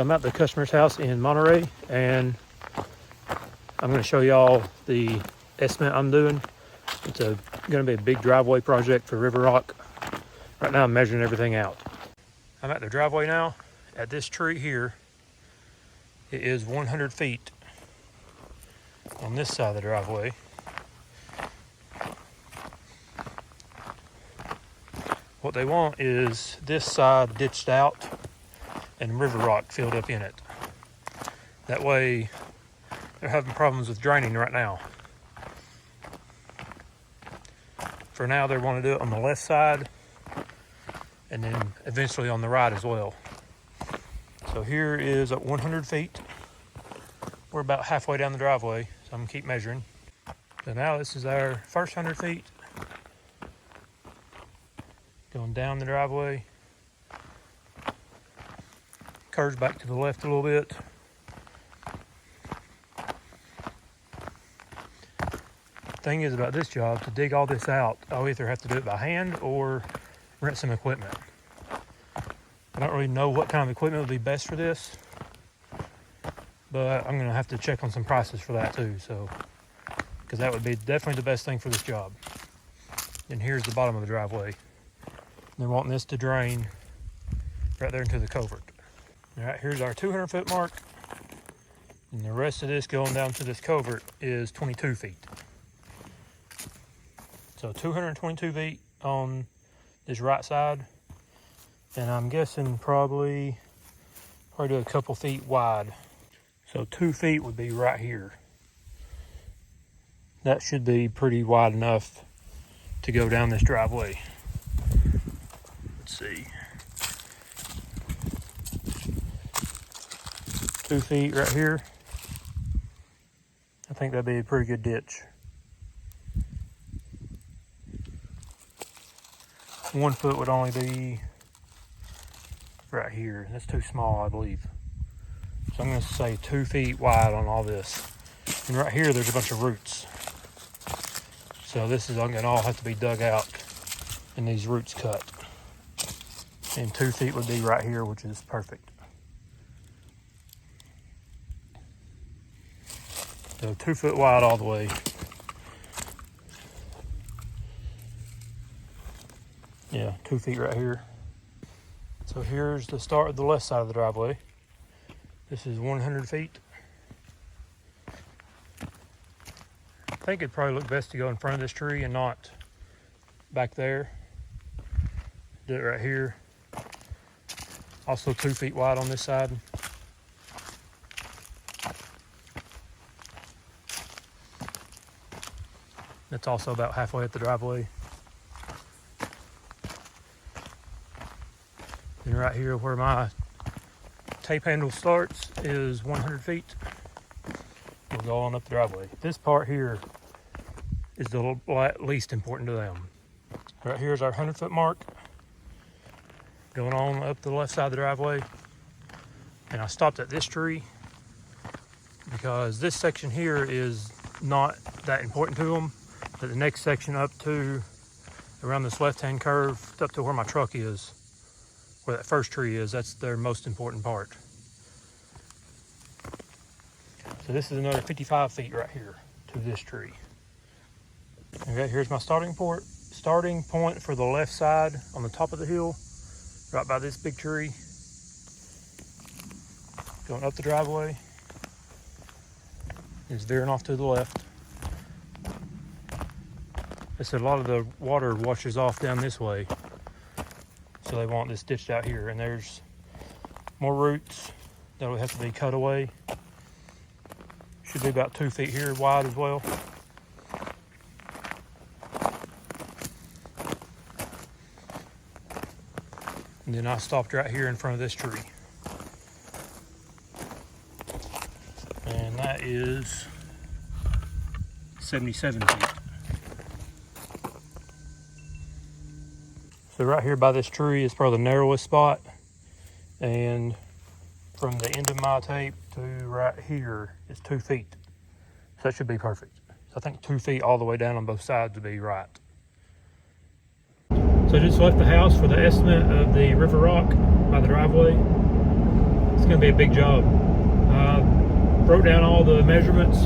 I'm at the customer's house in Monterey, and I'm going to show y'all the estimate I'm doing. It's going to be a big driveway project for River Rock. Right now I'm measuring everything out. I'm at the driveway now. At this tree here, it is 100 feet on this side of the driveway. What they want is this side ditched out and river rock filled up in it. That way, they're having problems with draining right now. For now, they want to do it on the left side and then eventually on the right as well. So here is at 100 feet. We're about halfway down the driveway, so I'm gonna keep measuring. So now this is our first 100 feet. Going down the driveway. Curves back to the left a little bit. Thing is about this job, to dig all this out, I'll either have to do it by hand or rent some equipment. I don't really know what kind of equipment would be best for this, but I'm gonna have to check on some prices for that too, so, because that would be definitely the best thing for this job. And here's the bottom of the driveway. They're wanting this to drain right there into the culvert. All right, here's our 200 foot mark. And the rest of this going down to this culvert is 22 feet. So 222 feet on this right side. And I'm guessing probably do a couple feet wide. So 2 feet would be right here. That should be pretty wide enough to go down this driveway. Let's see. 2 feet right here. I think that'd be a pretty good ditch. 1 foot would only be right here. That's too small, I believe. So I'm going to say 2 feet wide on all this. And right here, there's a bunch of roots. So this is going to all have to be dug out and these roots cut. And 2 feet would be right here, which is perfect. So 2 foot wide all the way. Yeah, 2 feet right here. So here's the start of the left side of the driveway. This is 100 feet. I think it'd probably look best to go in front of this tree and not back there. Do it right here. Also 2 feet wide on this side. That's also about halfway up the driveway. And right here where my tape handle starts is 100 feet. We'll go on up the driveway. This part here is the least important to them. Right here is our 100 foot mark. Going on up the left side of the driveway. And I stopped at this tree because this section here is not that important to them. But the next section up to around this left-hand curve up to where my truck is, where that first tree is, that's their most important part. So this is another 55 feet right here to this tree. Okay, here's my starting point for the left side on the top of the hill, right by this big tree. Going up the driveway. It's veering off to the left. I said a lot of the water washes off down this way. So they want this ditched out here. And there's more roots that would have to be cut away. Should be about 2 feet here wide as well. And then I stopped right here in front of this tree. And that is 77 feet. So right here by this tree is probably the narrowest spot. And from the end of my tape to right here is 2 feet. So that should be perfect. So I think 2 feet all the way down on both sides would be right. So I just left the house for the estimate of the river rock by the driveway. It's going to be a big job. Wrote down all the measurements.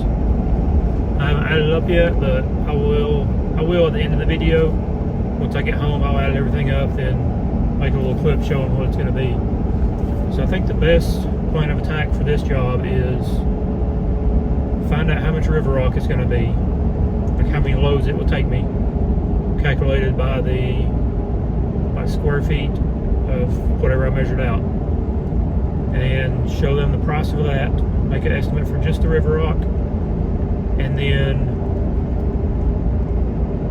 I haven't added it up yet, but I will at the end of the video. Once I get home, I'll add everything up, then make a little clip showing what it's going to be. So I think the best plan of attack for this job is find out how much river rock it's going to be, like how many loads it will take me, calculated by the square feet of whatever I measured out, and show them the price of that, make an estimate for just the river rock, and then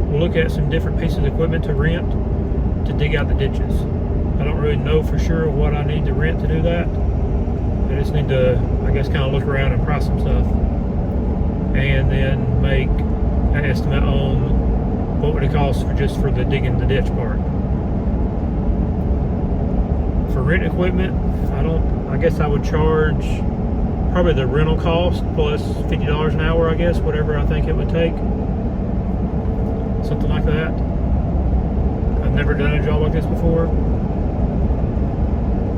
we'll look at some different pieces of equipment to rent to dig out the ditches. I don't really know for sure what I need to rent to do that. I just need to, I guess, kind of look around and price some stuff, and then make an estimate on what would it cost for the digging the ditch part. For rent equipment, I guess I would charge probably the rental cost plus $50 an hour, I guess, whatever I think it would take. Something like that. I've never done a job like this before.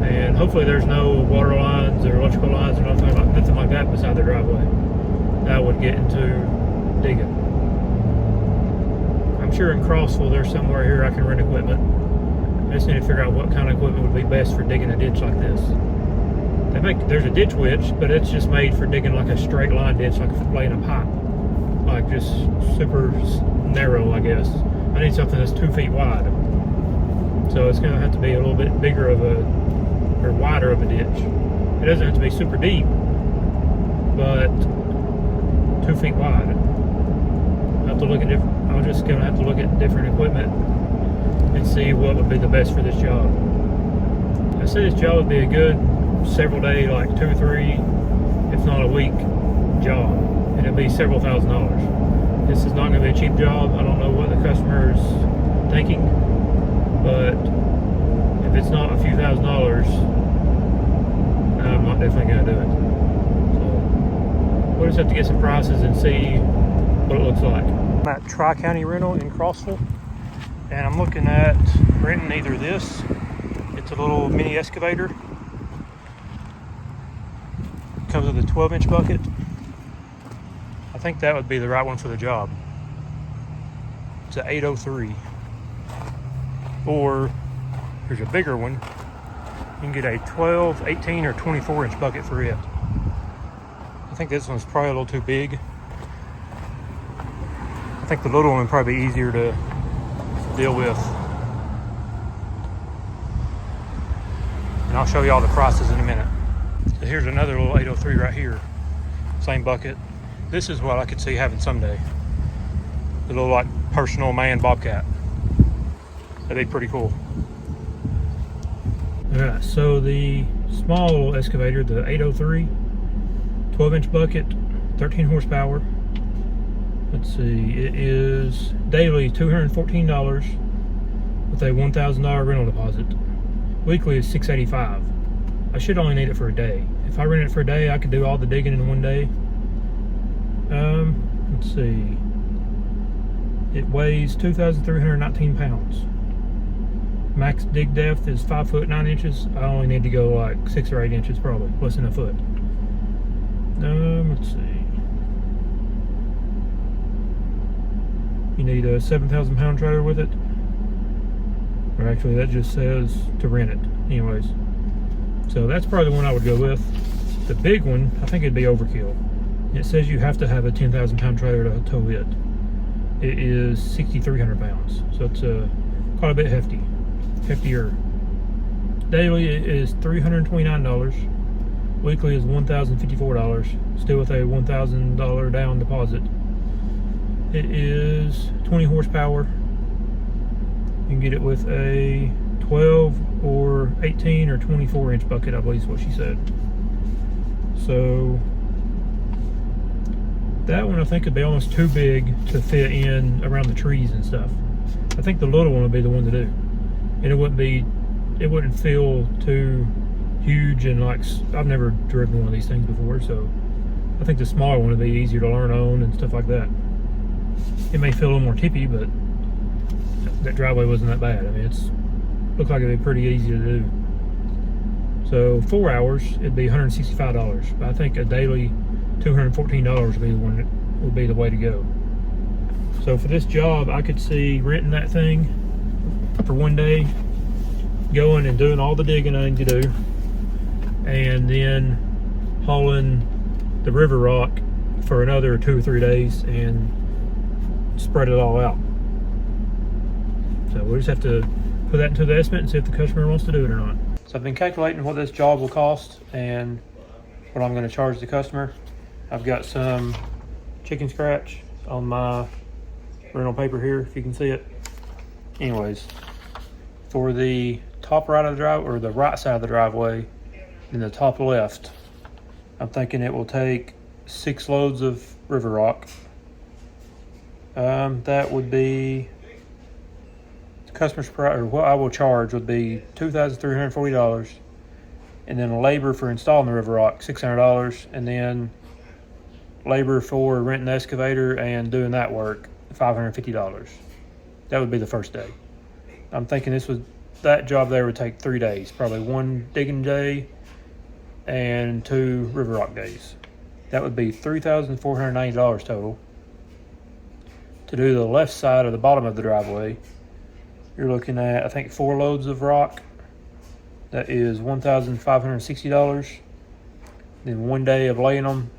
And hopefully there's no water lines or electrical lines or nothing like that beside the driveway that I would get into digging. I'm sure in Crossville there's somewhere here I can rent equipment. I just need to figure out what kind of equipment would be best for digging a ditch like this. There's a ditch witch, but it's just made for digging like a straight line ditch, like laying a pipe. Like just super narrow, I guess. I need something that's 2 feet wide. So it's gonna have to be a little bit bigger or wider of a ditch. It doesn't have to be super deep, but 2 feet wide. I'm just gonna have to look at different equipment and see what would be the best for this job. I say this job would be a good several day, like 2 or 3, if not a week job, and it'd be several $1,000s. This is not going to be a cheap job. I don't know what the customer is thinking, but if it's not a few $1,000s, I'm not definitely going to do it. So we'll just have to get some prices and see what it looks like. I'm at Tri-County Rental in Crossville, and I'm looking at renting either this. It's a little mini excavator. Comes with a 12-inch bucket. I think that would be the right one for the job. It's an 803. Or there's a bigger one. You can get a 12, 18, or 24-inch bucket for it. I think this one's probably a little too big. I think the little one would probably be easier to deal with. And I'll show you all the prices in a minute. So here's another little 803 right here. Same bucket. This is what I could see having someday. A little like personal man bobcat. That'd be pretty cool. Alright, so the small little excavator, the 803, 12-inch bucket, 13 horsepower. Let's see, it is daily $214 with a $1,000 rental deposit. Weekly is $685. I should only need it for a day. If I rent it for a day, I could do all the digging in one day. Let's see. It weighs 2,319 pounds. Max dig depth is 5 foot 9 inches. I only need to go like 6 or 8 inches, probably less than a foot. Let's see. You need a 7,000 pound trailer with it. Or actually, that just says to rent it. Anyways. So that's probably the one I would go with. The big one, I think it'd be overkill. It says you have to have a 10,000 pound trailer to tow it. It is 6,300 pounds. So it's quite a bit heftier. Daily it is $329. Weekly is $1,054. Still with a $1,000 down deposit. It is 20 horsepower. You can get it with a 12 or 18 or 24 inch bucket, I believe is what she said. So that one I think would be almost too big to fit in around the trees and stuff. I think the little one would be the one to do. And it wouldn't feel too huge, and like, I've never driven one of these things before, so I think the smaller one would be easier to learn on and stuff like that. It may feel a little more tippy, but that driveway wasn't that bad. I mean, looked like it'd be pretty easy to do. So 4 hours, it'd be $165. But I think a daily $214 would be the one that would be the way to go. So for this job, I could see renting that thing for one day, going and doing all the digging I need to do, and then hauling the river rock for another 2 or 3 days and spread it all out. So we'll just have to put that into the estimate and see if the customer wants to do it or not. So I've been calculating what this job will cost and what I'm going to charge the customer. I've got some chicken scratch on my rental paper here, if you can see it. Anyways, for the top right of the driveway, or the right side of the driveway, and the top left, I'm thinking it will take 6 loads of river rock. That would be the customer's price, or what I will charge would be $2,340, and then labor for installing the river rock $600, and then labor for renting the excavator and doing that work $550. That would be the first day. I'm thinking that job there would take 3 days, probably 1 digging day and 2 river rock days. That would be $3,490 total. To do the left side of the bottom of the driveway, you're looking at, I think, 4 loads of rock. That is $1,560. Then 1 day of laying them,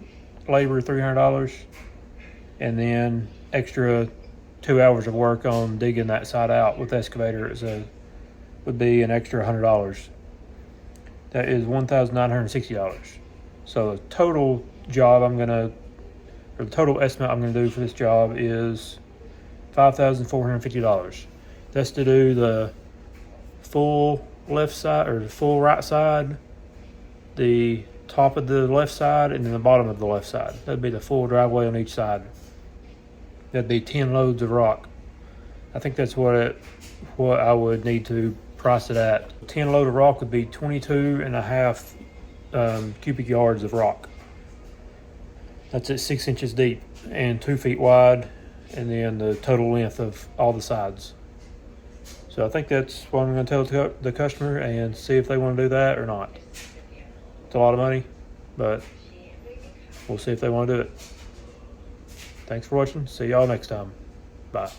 labor $300, and then extra 2 hours of work on digging that side out with the excavator would be an extra $100. That is $1,960. So the total job the total estimate I'm gonna do for this job is $5,450. That's to do the full left side, or the full right side, the top of the left side, and then the bottom of the left side. That'd be the full driveway on each side. That'd be 10 loads of rock. I think that's what I would need to price it at. 10 load of rock would be 22.5 cubic yards of rock. That's at 6 inches deep and 2 feet wide, and then the total length of all the sides. So I think that's what I'm going to tell the customer and see if they want to do that or not. It's a lot of money, but we'll see if they want to do it. Thanks for watching. See y'all next time. Bye.